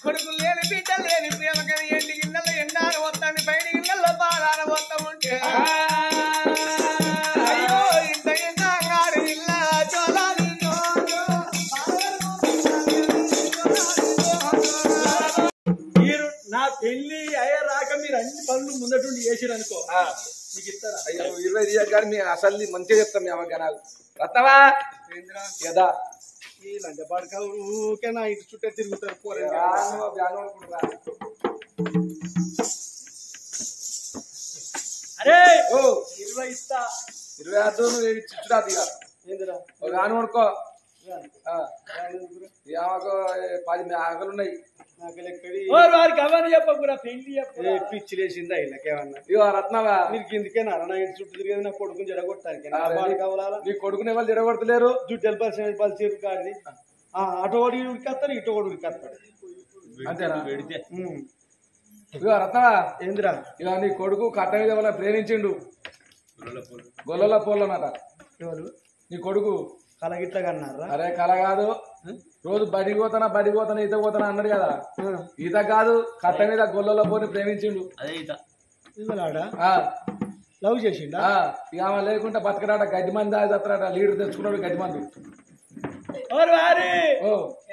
కొడుకు లేని బిడ్డ లేని ప్రేమకని ఎండి గిన్నెలో ఎండాను వస్తాను బయట గిన్నెలో బాగాన వస్తా ఉంటే అయ్యో ఇంత ఎండాడు ఇల్ల చోళాలి మీరు నా పెళ్లి అయ్యా రాక మీరు అన్ని పనులు ముందటుండి చేసిరు అనుకో నీకు ఇస్తారా? అయ్యో 20 దియాలు కానీ మీ అసలు మంచిగా చెప్తాం మీ అమ్మగనాలు రత్తవా కదా ఈ లంచపాడక ఊకే నా ఇంటి చుట్టే తిరుగుతారు పోరే అరే ఓ 20 ఇస్తా 20 అద్దు నువ్వు ఇచ్చురా దిగా ఏందిరా ఒక గాను కొనుక్కో ఆమెకు 10 ఆకలు ఉన్నాయి నాకు లెక్కడి వారికి అవన్నీ చెప్పకురా పెళ్లి చెప్పు పిచ్చి లేచిందా ఇళ్ళకేమన్నా ఇగో రత్నవా మీరు కిందికేనా నా ఇంటి చుట్టూ తిరిగేది నా కొడుకుని జడగొట్టానికి కావాలా నీ కొడుకుని వాళ్ళు జడగొడతలేరు జుట్టెలు పరిచయం కాదు అటో ఓడి ఉడికేస్తారు ఇటో ఓడి ఉడికేస్తాడు అంతేనా ఇగో రత్నవా ఏందిరా ఇక నీ కొడుకు కట్ట మీద వల్ల ప్రేమించిండు గొల్లల పోలనట ఎవరు నీ కొడుకు కలగిట్లగా అన్నారా అరే కల కాదు రోజు బడికి పోతానా ఈత పోతానా అన్నాడు కదా ఈత కాదు కట్ట మీద గొల్లల పోని ప్రేమించిండు అదే ఈత ఇవ్వలాడా లవ్ చేసిండా ఇక ఆమె లేకుంటే బతకరాట గడ్డి మంది దాదాపు లీడర్ తెచ్చుకున్నాడు గడ్డి మంది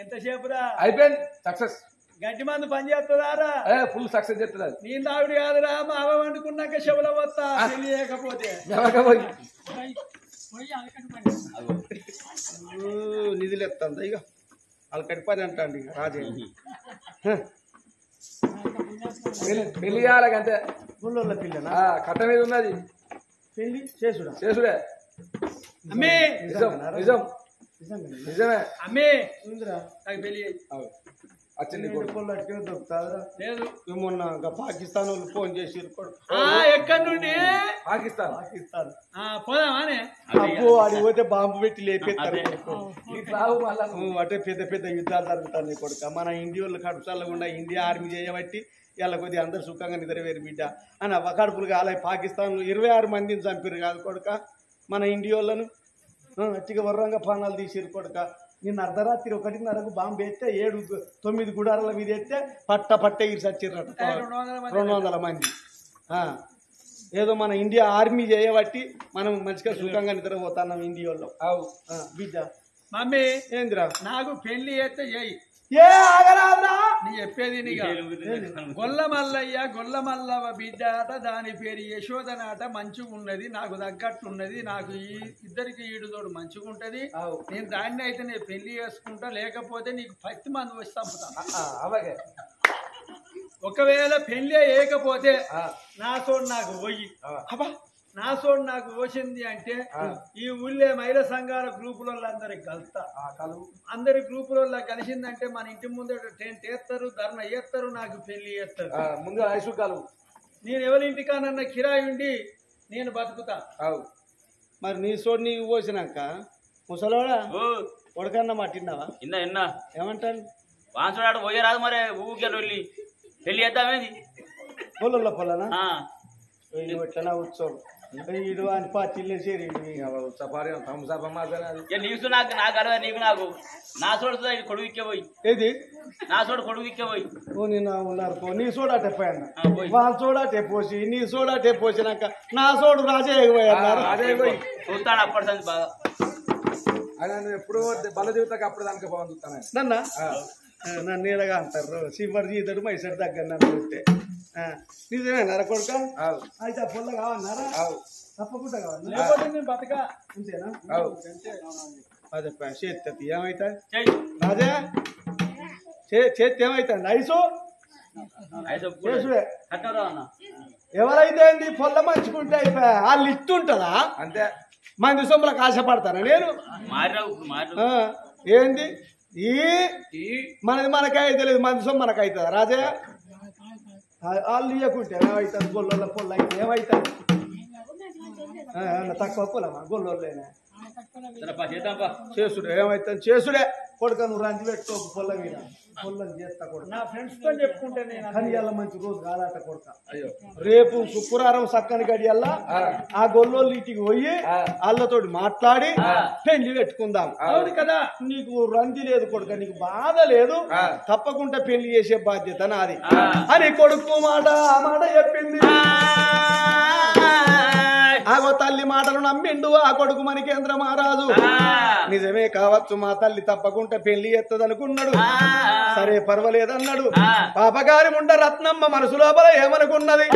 ఎంతసేపురా అయిపోయింది సక్సెస్ గడ్డి మందు పని చేస్తుందారా ఫుల్ సక్సెస్ చెప్తుంది నేను తాగుడు కాదురా మా అవ వండుకున్నాక చెవుల వస్తా తెలియకపోతే నిధులు ఎత్తాను ఇక వాళ్ళకటి పని అంటాండి ఇక రాజే పెళ్లి చేయాలి అంతే గుళ్ళ పిల్లనా కట్ట మీద ఉన్నది పెళ్లి చేసుడే నిజం నిజం నిజమే అమ్మే పెళ్లి వచ్చింది దొరుకుతారా లేదు మొన్న పాకిస్తాన్ వాళ్ళు ఫోన్ చేసి ఎక్కడి నుండి పాకిస్తాన్ పోదామానే అబ్బో అడిగి పోతే బాంబు పెట్టి లేపేస్తారు అటే పెద్ద పెద్ద యుద్ధాలు జరుగుతారు నీ కొడుక మన ఇండియాలో కడుపుచల్లకుండా ఇండియా ఆర్మీ చేయబట్టి ఇలా కొద్దిగా అందరు సుఖంగా నిద్రవేరు బిడ్డ అని కడుపులు కాలే పాకిస్తాన్లో 26 మందిని చంపారు కాదు కొడుక మన ఇండియాలను అట్టిగా వర్రంగా పానాలు తీసిరు కొడుక నిన్న అర్ధరాత్రి 1:30కు బాంబు వేస్తే 7-9 గుడారాల మీద వేస్తే పట్ట ఇరు సచ్చిర్రట 200 మంది ఏదో మన ఇండియా ఆర్మీ చేయబట్టి మనం మంచిగా సుఖంగా నిద్రపోతున్నాం ఇండియాలో బిడ్డ మమ్మీ ఏందిరా నాకు పెళ్లి అయితే ఏ ఆగరాదా నీ చెప్పేది గొల్ల మల్లవ్వ బిడ్డ ఆట దాని పేరు యశోదనాట మంచిగా ఉన్నది నాకు తగ్గట్టున్నది నాకు ఈ ఇద్దరికి ఈడుతోడు మంచిగా ఉంటది నేను దాన్ని అయితే నేను పెళ్లి చేసుకుంటా లేకపోతే నీకు 10 మంది వచ్చి చంపుతా ఒకవేళ పెళ్లి వేయకపోతే నా తోడు నాకు పోయి నా సోడు నాకు పోసింది అంటే ఈ ఊళ్ళో మహిళా సంఘాల గ్రూపులలో అందరికి కలుస్తా అందరి గ్రూపులలో కలిసిందంటే మన ఇంటి ముందు టెంట్ వేస్తారు ధర్నా వేస్తారు నాకు పెళ్లి చేస్తారు ముందు ఐసుకాలు నేను ఎవరింటికానన్నా కిరాయి ఉండి నేను బతుకుతా మరి నీ సోడు నీకు పోసినాక ముసలోడా ఉడకన్నా మట్టిన్నావా ఇన్నా ఏమంటాను వాన్సోడాడు పోయరాదు మరి ఊకే వెళ్ళి పెళ్లి చేద్దామేది పొలనా ఎట్లా ఉత్సవం నీకు నాకు అడవా నీకు నాకు నా చోడు కొడుకు ఇక్కపోయి ఏది నా చోడు కొడుకు ఇక్కపోయి ఉన్నారు నీ సోడా టెప్పాయన్న వాళ్ళ సోడా టెప్పోసి నీ సోడా టెప్పోసినాక నా సోడు రాజే పోయి చూస్తాను అప్పటి సంది బాగా ఎప్పుడు బల జీవితాక అప్పుడు దానికి బాగా చూస్తాను నన్ను నీడగా అంటారు శివర్ జీతుడు మైసరి దగ్గర నన్ను చూస్తే నిజమేనారా కొడుక అయితే ఆ పొల్ల కావన్నారా తప్పకుండా కావాలి బతక అంతేనా అదే చేతి ఏమైతా రాజా చేతి ఏమైతుంది ఐసు చేసుడే ఎవరైతే ఏంది పొల్ల మంచుకుంటే అయిపోయా వాళ్ళు ఇస్తుంటదా అంతే మంది సొమ్ములకు ఆశపడతానా నేను ఏంది మనది మనకైతే లేదు మంది సొమ్ము మనకైతుందా రాజా వాళ్ళు ఇవ్వకుంటే ఏమవుతుంది గొల్ల పొల్ల అయితే ఏమవుతుంది తక్కువ పొలమా గొల్లోళ్ళేనా చేసుడే ఏమవుతుంది చేసుడే కొడుక నువ్వు రంచి పెట్టుకోకు పొల్ల మీద పొల్లని చేస్తా కొడుక. నా ఫ్రెండ్స్ తో చెప్పుకుంటే నేను కానీ ఇలా మంచి రోజు కాదాట కొడుక. అయ్యో రేపు శుక్రవారం సక్కని గడియల్లా ఆ గొల్లోళ్ళ ఇంటికి పోయి వాళ్ళతోటి మాట్లాడి పెళ్లి పెట్టుకుందాం. అవును కదా, నీకు రంది లేదు కొడుక, నీకు బాధ లేదు, తప్పకుండా పెళ్లి చేసే బాధ్యత నాది అని కొడుకు మాట ఆ మాట చెప్పింది. ఆగో తల్లి మాటలు నమ్మిండు ఆ కొడుకు మణికేంద్ర మహారాజు. నిజమే కావచ్చు, మా తల్లి తప్పకుండా పెళ్లి ఎత్తదనుకున్నాడు. సరే పర్వాలేదన్నాడు. పాపగారి ముండ రత్నమ్మ మనసు లోపల ఏమనుకున్నది,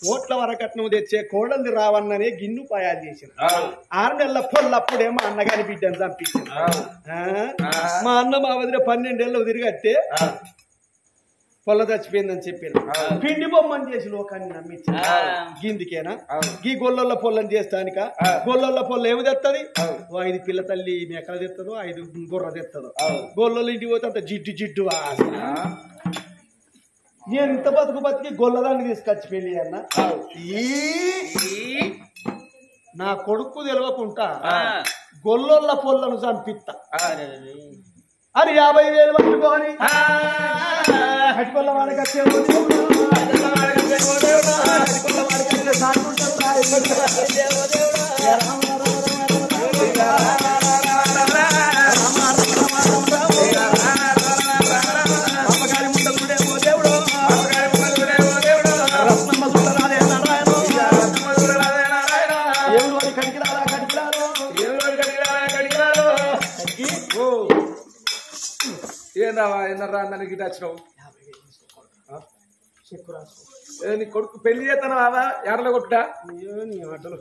కోట్ల వరకట్నం తెచ్చే కోడల్ని రావన్ననే గిన్ను పాయాలు చేసింది. 6 నెలల పొల్లప్పుడేమో అన్నగారి బిడ్డను చంపించింది. మా అన్న మా వదిన 12 ఏళ్ళు తిరిగట్టే పొల్ల చచ్చిపోయిందని చెప్పాను. పిండి బొమ్మని చేసి లోకాన్ని నమ్మించింది. గిందికేనా గీ గొల్లొల్ల పొల్లని చేస్తానిక? గొల్లొల్ల పొల్ల ఏమి తెత్తది? 5 పిల్ల తల్లి మేకలు తెత్తదో, 5 గుర్ర తెత్తదో. గొల్లొల్ల ఇంటికి పోతే అంత జిడ్డు జిడ్డు. నేను ఇంత బతికి గొల్లదాన్ని తీసుకొచ్చి పెళ్లి అన్న. నా కొడుకు తెలియకుండా గొల్లొల్ల పొల్లను చంపిస్తా అని 50,000 పట్టుకొని కట్టుకొల్ల వాడికి వచ్చే ఏందరా నన్ను గిట్ట వచ్చినావు? నీ కొడుకు పెళ్లి చేస్తాను బాబా ఎడలో కొట్టుడా? నీ మాటలు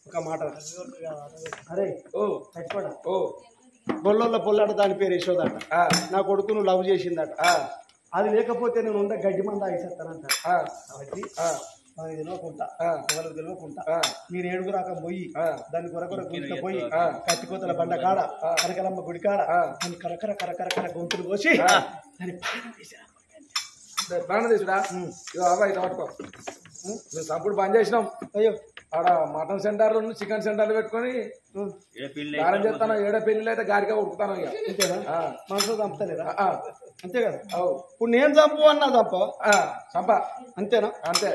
ఒక మాట. అరే ఓ చచ్చిపోడా ఓ గొల్లొల్ల పొల్లట దాని పేరు యశోదట. నా కొడుకును లవ్ చేసిందట. అది లేకపోతే నేను ఉండ గడ్డి మంది ఆగిసేస్తానంట. కాబట్టి మనకి తెలియకుండా ఎవరికి తెలియకుండా మీరు 7 రాక పోయి దాన్ని కొరకొర గుంజుక పోయి కత్తికోతల బండ కాడ కనకలమ్మ గుడి కాడ దాన్ని కరకర కరకర గొంతులు కోసి దాన్ని బాగా తీసుడా బాబా ఇట్లా పట్టుకో. మేము సప్పుడు బంద్ చేసినాం. అయ్యో ఆడ మటన్ సెంటర్లు చికెన్ సెంటర్లు పెట్టుకొని దానం చేస్తాను. ఏడో పెళ్లి అయితే గాడిగా ఉడుకుతాను. ఇక అంతేనా? మనసులో చంపుతలేదా? అంతే కదా. ఇప్పుడు నేను చంపు అన్నా చంప చంప అంతేనా? అంతే.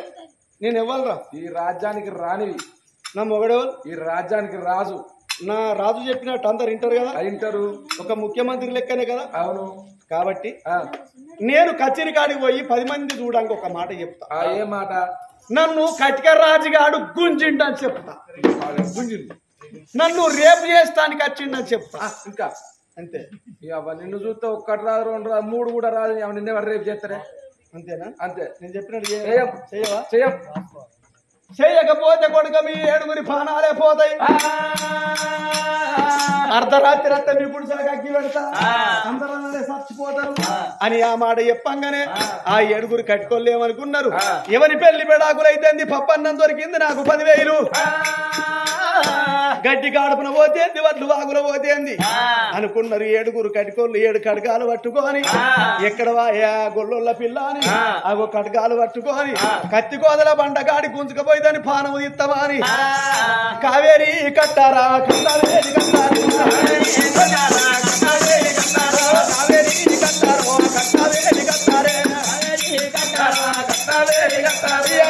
నేను ఇవ్వాలరా ఈ రాజ్యానికి రానివి. నా మొగడెవరు? ఈ రాజ్యానికి రాజు. నా రాజు చెప్పినట్టు అందరు వింటారు కదా. వింటారు. ఒక ముఖ్యమంత్రి లెక్కనే కదా. అవును. కాబట్టి నేను కచేరి కాడికి పోయి 10 మంది చూడడానికి ఒక మాట చెప్తా. ఏ మాట? నన్ను కటిక రాజుగాడు గుంజిండని చెప్తా. గుంజిండు. నన్ను రేపు చేస్తానికి వచ్చిండని చెప్తా. ఇంకా అంతే. ఇక నిన్ను చూస్తే 1 రాదు 2 రాదు 3 కూడా రాదు. నిన్నెవరు రేపు చేస్తారే? అంతేనా? అంతే. నేను చెప్పినట్టు చేయవా? చేయకపోతే కొడుక మీ 7 ప్రాణాలే పోతాయి. అర్ధరాత్రి అంతా మీ పుడుసలకు అగ్గి పెడతా, అందరూ చచ్చిపోతారు అని ఆ మాట చెప్పంగానే ఆ 7 కట్టుకోలేమనుకున్నారు. ఎవరి పెళ్లి పెడాకులు అయితే పప్పన్నం దొరికింది నాకు 10,000. గడ్డి కాడుపున పోతేంది, వడ్లు వాగుల పోతేంది అనుకున్నారు. 7 కట్టుకోళ్ళు 7 కడకాలు పట్టుకొని ఎక్కడ గొల్లొల్ల పిల్ల అని అగో కటకాలు పట్టుకొని కత్తి కోదల బండగాడి గుంజుకపోయి దాన్ని పానము తీస్తావా అని కావేరి కట్టారా కట్టావేరి కట్టారు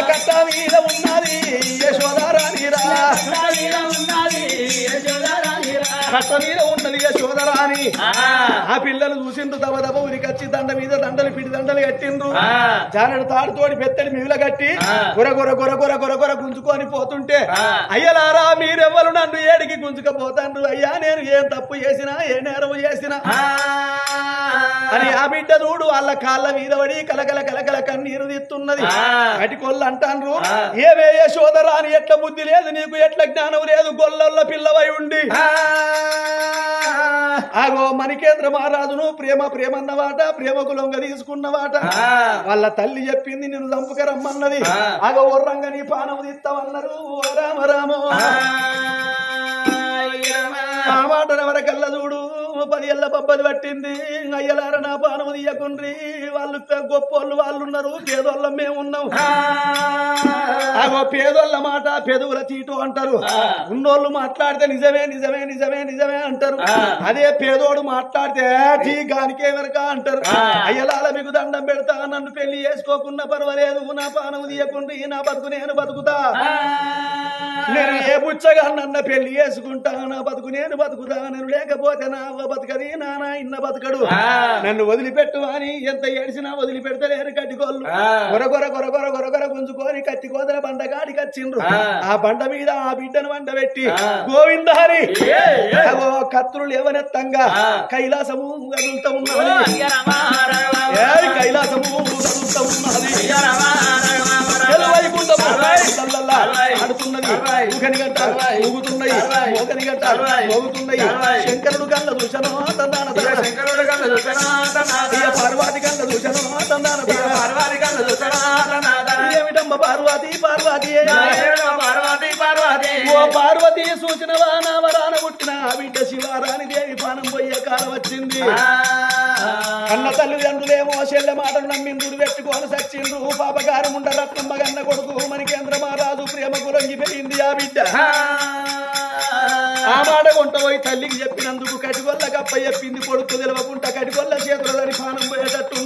కట్ట మీద ఉన్నది యశోదారాణిరా, కట్ట మీద ఉన్నది యశోదరాని. ఆ పిల్లలు చూసిండ్రు దబ దబ ఉరికొచ్చి దండ మీద దండలు పిడి దండలు కట్టిండ్రు. జానడు తాడుతోడి బెత్తడి మిగుల కట్టి గుర గుర గుర గుర గుర గుర గుంజుకొని పోతుంటే అయ్యలారా మీరెవ్వరు నన్ను ఏడికి గుంజుకపోతాండ్రు? అయ్యా నేను ఏం తప్పు చేసినా ఏ నేరం చేసినా అని ఆ బిడ్డ చూడు వాళ్ళ కాళ్ళ మీద పడి కలకల కలకల కన్నీరు తీస్తున్నది. అటికొల్లు అంటాండ్రు ఏమే యశోదరా అని ఎట్ల బుద్ధి లేదు నీకు, ఎట్ల జ్ఞానం లేదు, గొల్లొల్ల పిల్లవై ఉండి ఆగో మణికేంద్ర మహారాజును ప్రేమ ప్రేమన్నవాట, ప్రేమకు లొంగ తీసుకున్నవాట. వాళ్ళ తల్లి చెప్పింది నిన్ను చంపుక రమ్మన్నది. ఆగో ఒర్రంగా నీ పానము తీస్తామన్నారు. రామ రామ ఆ మాట ఎవరికల్లా చూడు 10 ఏళ్ల బొబ్బది పట్టింది అయ్యలార నా పానము తీయకుండ్రి వాళ్ళు గొప్పోళ్ళు వాళ్ళు ఉన్నారు పేదోళ్ళం మేము ఉన్నాం అగో పేదోళ్ళ మాట పెదవుల తీటు అంటారు ఉన్నోళ్ళు మాట్లాడితే నిజమే నిజమే నిజమే నిజమే అంటారు అదే పేదోడు మాట్లాడితే ఠీగానికే వెనక అంటారు అయ్యలాల మీకు దండం పెడతా నన్ను పెళ్లి చేసుకోకున్నా పర్వాలేదు నా పానము తీయకుండ్రి నా బతుకు నేను బతుకుతా నేను ఏ బుచ్చగా నన్న పెళ్లి చేసుకుంటా నా బతుకు నేను బతుకుతా నేను లేకపోతే నా అవ్వ బతకది నానా ఇన్న బతకడు నన్ను వదిలిపెట్టు అని ఎంత ఏడిసినా వదిలిపెడతలేరు కట్టికోళ్ళు గొరగొర గొరగొర గొరగొర గుంజుకొని కత్తి కోదల బండగాడికి వచ్చిండ్రు ఆ బండ మీద ఆ బిడ్డను వంట పెట్టి గోవిందహరి కత్తులు లేవనెత్తంగా కైలాసము కదులుతా ఉన్నది కైలాసము కదులుతా ఉన్నది ఆడుతున్నది ఊగని గంట ఊగుతున్నాయి మోగని గంట మోగుతున్నాయి శంకరుడు కళ్ళ చూసనో తందాన శంకరుడు కళ్ళ చూసనో పార్వతి కళ్ళ చూసనో తందాన పార్వతి కళ్ళ చూసనో ఏమిటమ్మ పార్వతి పార్వతి పార్వతి పార్వతి ఓ పార్వతి సూచనవా నా వరాన పుట్టిన బిడ్డ శివారాని దేవి పానం పోయే కాలం వచ్చింది అన్న తల్లిదండ్రులేమో చెల్లె మాటలు నమ్మిందుడు పెట్టుకోని సచ్చిండ్రు పాపకారం ఉండ రత్నమ్మ గన్న కొడుకు మనకేంద్ర మహారాజు ప్రేమకు లొంగిపోయింది ఆ బిడ్డ ఆ మాట కొంట పోయి తల్లికి చెప్పినందుకు కటిగొల్ల గప్ప చెప్పింది కొడుకు తెలవకుంట కటిగొల్ల చేతుల దాని పానం పోయేటట్టు